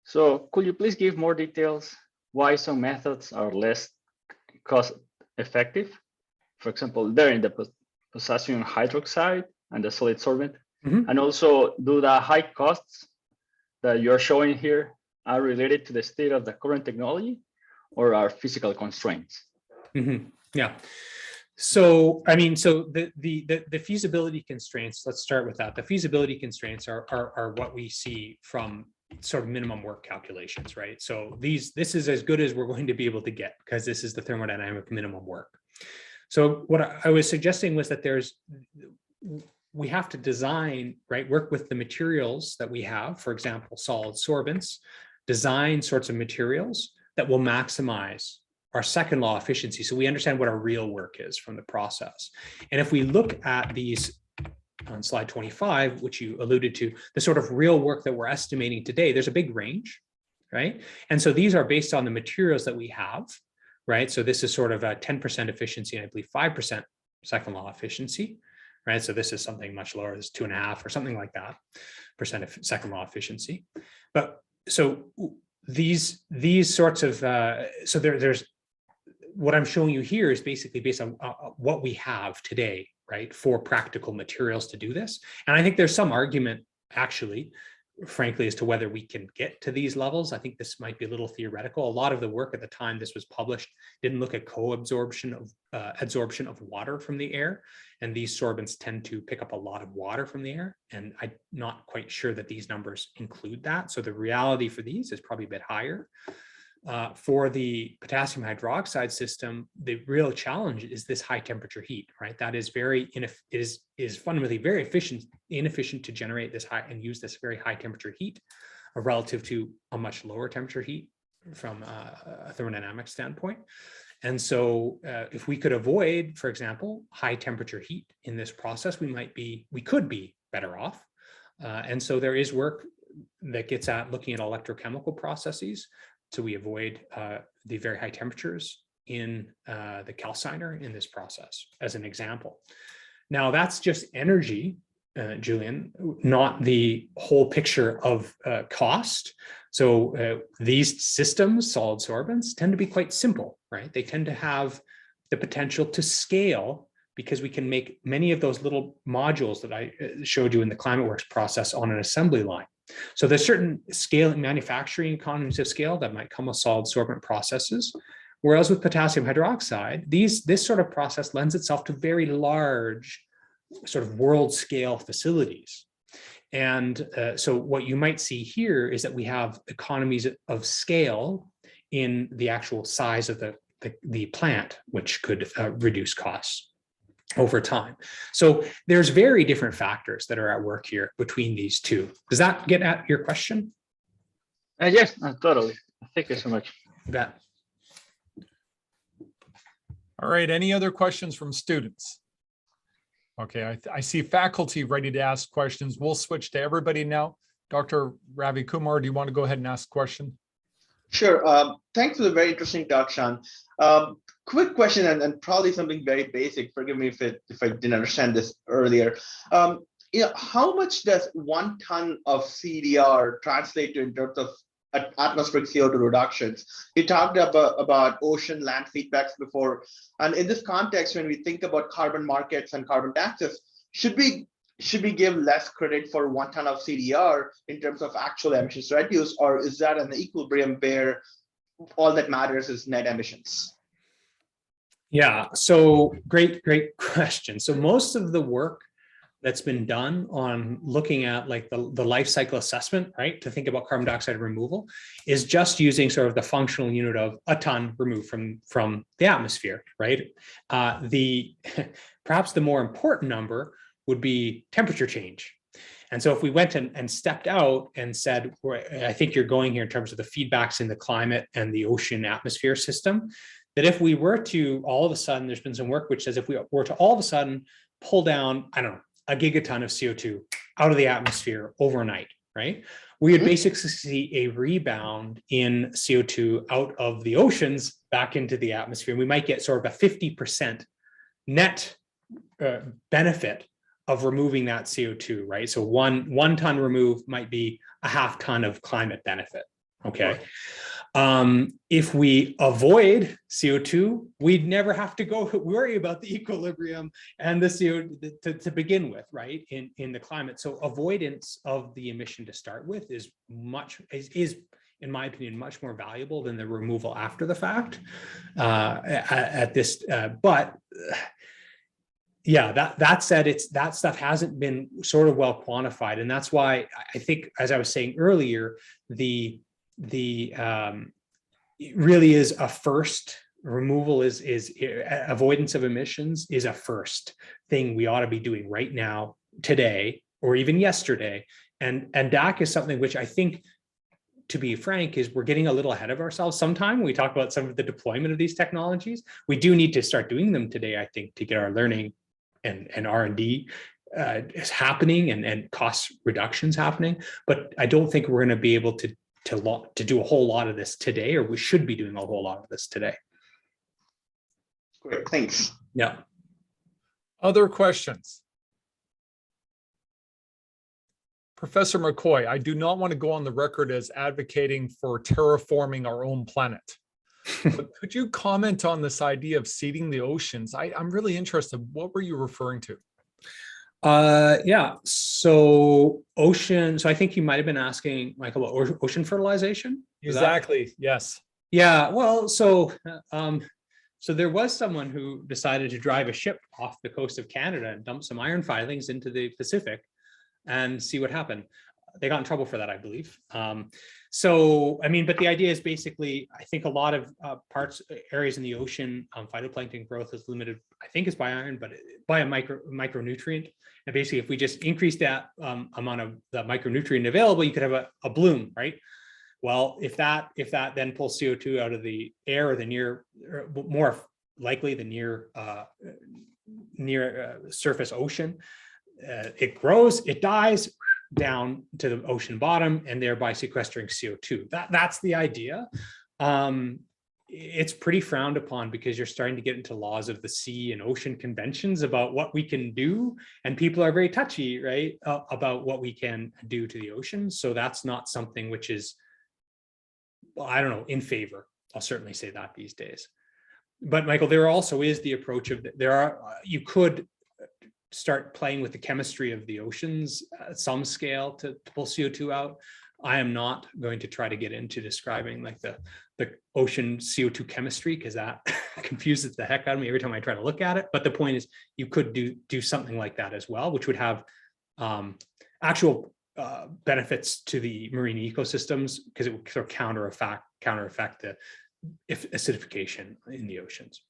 So could you please give more details why some methods are less cost effective? For example, there in the potassium hydroxide and the solid sorbent. Mm-hmm. And also, do the high costs that you're showing here are related to the state of the current technology or are physical constraints? Mm-hmm. Yeah. So, I mean, so the feasibility constraints, let's start with that. The feasibility constraints are what we see from sort of minimum work calculations, right? So this is as good as we're going to be able to get because this is the thermodynamic minimum work. So what I was suggesting was that we have to design, right, work with the materials that we have, for example, solid sorbents, design sorts of materials that will maximize our second law efficiency. So we understand what our real work is from the process. And if we look at these on slide 25, which you alluded to, the sort of real work that we're estimating today, there's a big range, right? And so these are based on the materials that we have. Right, so this is sort of a 10% efficiency, and I believe 5% second law efficiency, right? So this is something much lower, this is 2.5 or something like that % of second law efficiency. But so these sorts of so there's what I'm showing you here is basically based on what we have today, right, for practical materials to do this. And I think there's some argument actually, frankly, as to whether we can get to these levels. I think this might be a little theoretical. A lot of the work at the time this was published didn't look at co-absorption of absorption of water from the air. And these sorbents tend to pick up a lot of water from the air. And I'm not quite sure that these numbers include that. So the reality for these is probably a bit higher. For the potassium hydroxide system, the real challenge is this high temperature heat, right? That is is fundamentally very inefficient to generate this high and use this very high temperature heat relative to a much lower temperature heat from a thermodynamic standpoint. And so if we could avoid, for example, high temperature heat in this process, we could be better off. And so there is work that gets at looking at electrochemical processes. So we avoid the very high temperatures in the calciner in this process, as an example. Now that's just energy, Julian, not the whole picture of cost. So these systems, solid sorbents, tend to be quite simple, right? They tend to have the potential to scale because we can make many of those little modules that I showed you in the Climeworks process on an assembly line. So there's certain scale and manufacturing economies of scale that might come with solid sorbent processes. Whereas with potassium hydroxide, this sort of process lends itself to very large sort of world scale facilities. And so what you might see here is that we have economies of scale in the actual size of the plant, which could reduce costs over time. So there's very different factors that are at work here between these two. Does that get at your question? Yes, totally. Thank you so much. You bet. All right, any other questions from students? Okay, I see faculty ready to ask questions. We'll switch to everybody now. Dr. Ravi Kumar, do you want to go ahead and ask a question? Sure. Thanks for the very interesting talk, Sean. Quick question, and probably something very basic. Forgive me if I didn't understand this earlier. How much does 1 ton of CDR translate to in terms of atmospheric CO2 reductions? We talked about ocean land feedbacks before, and in this context, when we think about carbon markets and carbon taxes, should we give less credit for 1 ton of CDR in terms of actual emissions reduced, or is that an equilibrium where all that matters is net emissions? Yeah, so great question. So most of the work that's been done on looking at like the life cycle assessment, right, to think about carbon dioxide removal, is just using sort of the functional unit of a ton removed from the atmosphere, right? Perhaps the more important number would be temperature change. And so if we went and stepped out and said, I think you're going here in terms of the feedbacks in the climate and the ocean atmosphere system, that if we were to all of a sudden, there's been some work which says if we were to all of a sudden pull down, I don't know, a gigaton of CO2 out of the atmosphere overnight, right? We would basically see a rebound in CO2 out of the oceans back into the atmosphere. We might get sort of a 50% net benefit of removing that CO2, right? So one ton removed might be a half ton of climate benefit, okay? If we avoid CO2, we'd never have to go worry about the equilibrium and the CO2 to begin with, right? In the climate. So avoidance of the emission to start with is in my opinion, much more valuable than the removal after the fact but yeah, that said, that stuff hasn't been sort of well quantified. And that's why I think, as I was saying earlier, it really is a first. Removal is avoidance of emissions is a first thing we ought to be doing right now, today, or even yesterday. And DAC is something which I think, to be frank, is we're getting a little ahead of ourselves. Sometime when we talk about some of the deployment of these technologies, we do need to start doing them today, I think, to get our learning and R&D is happening and cost reductions happening. But I don't think we're going to be able to do a whole lot of this today, or we should be doing a whole lot of this today. Great, thanks. Yeah. Other questions? Professor McCoy, I do not want to go on the record as advocating for terraforming our own planet. But could you comment on this idea of seeding the oceans? I'm really interested. What were you referring to? Yeah, so ocean. So I think you might have been asking, Michael, about ocean fertilization. Exactly. Yes. Yeah. Well, so there was someone who decided to drive a ship off the coast of Canada and dump some iron filings into the Pacific and see what happened. They got in trouble for that, I believe. So, I mean, but the idea is basically, I think a lot of areas in the ocean, phytoplankton growth is limited, I think it's by iron, but by a micronutrient. And basically, if we just increase that amount of the micronutrient available, you could have a bloom, right? Well, if that then pulls CO2 out of the air or the near, or more likely the near surface ocean, it grows, it dies down to the ocean bottom, and thereby sequestering CO2. That's the idea. It's pretty frowned upon because you're starting to get into laws of the sea and ocean conventions about what we can do, and people are very touchy, right, about what we can do to the ocean. So that's not something which is, well, I don't know, in favor. I'll certainly say that these days. But Michael, there also is the approach of you could start playing with the chemistry of the oceans at some scale to pull CO2 out. I am not going to try to get into describing like the the ocean CO2 chemistry, because that confuses the heck out of me every time I try to look at it. But the point is, you could do something like that as well, which would have actual benefits to the marine ecosystems, because it would sort of counter effect the acidification in the oceans.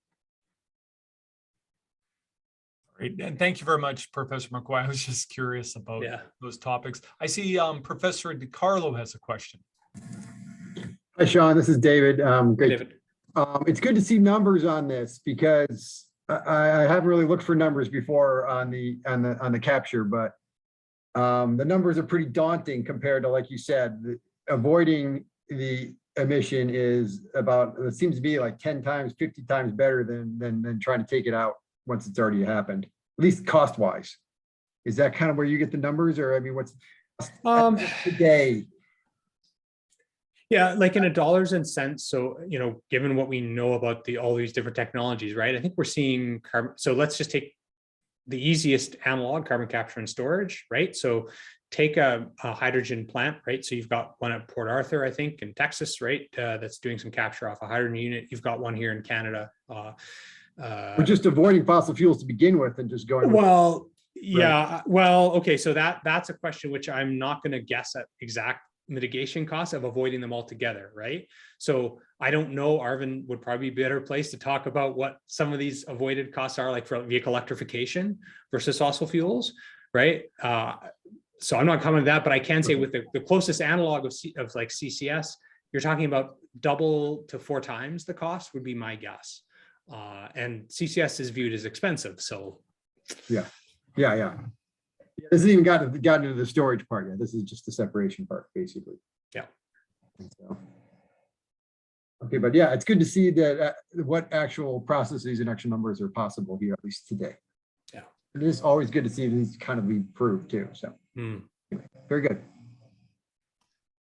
Great. And thank you very much, Professor McCoy. I was just curious about those topics. I see Professor DiCarlo has a question. Hi, Sean. This is David. Great. David. It's good to see numbers on this, because I haven't really looked for numbers before on the capture, but the numbers are pretty daunting compared to, like you said, avoiding the emission is about, it seems to be like 10 times, 50 times better than trying to take it out once it's already happened, at least cost wise. Is that kind of where you get the numbers, or I mean, what's today? Yeah, like in a dollars and cents. So, given what we know about all these different technologies, right? I think we're seeing carbon. So let's just take the easiest analog, carbon capture and storage, right? So take a hydrogen plant, right? So you've got one at Port Arthur, I think, in Texas, right? That's doing some capture off a hydrogen unit. You've got one here in Canada. We're just avoiding fossil fuels to begin with and just going. Well, yeah. Well, okay. So that's a question which I'm not going to guess at exact mitigation costs of avoiding them altogether, right? So I don't know, Arvin would probably be a better place to talk about what some of these avoided costs are, like for vehicle electrification versus fossil fuels, right? So I'm not commenting that, but I can say with the closest analog of like CCS, you're talking about double to 4 times the cost would be my guess. And CCS is viewed as expensive, so. Yeah. This hasn't even gotten into the storage part yet. This is just the separation part, basically. Yeah. So, okay, but yeah, it's good to see that what actual processes and actual numbers are possible here, at least today. Yeah. It is always good to see these kind of be proved too. So anyway, very good.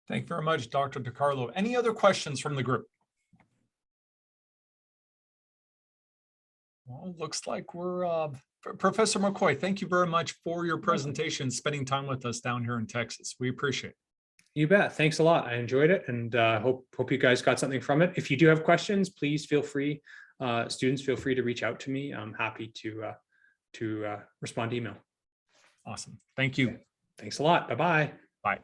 Thank you very much, Dr. DiCarlo. Any other questions from the group? Well, looks like we're Professor McCoy, thank you very much for your presentation, spending time with us down here in Texas. We appreciate it. You bet. Thanks a lot. I enjoyed it, and hope you guys got something from it. If you do have questions, please feel free, students, feel free to reach out to me. I'm happy to respond to email. Awesome. Thank you. Thanks a lot. Bye-bye. Bye.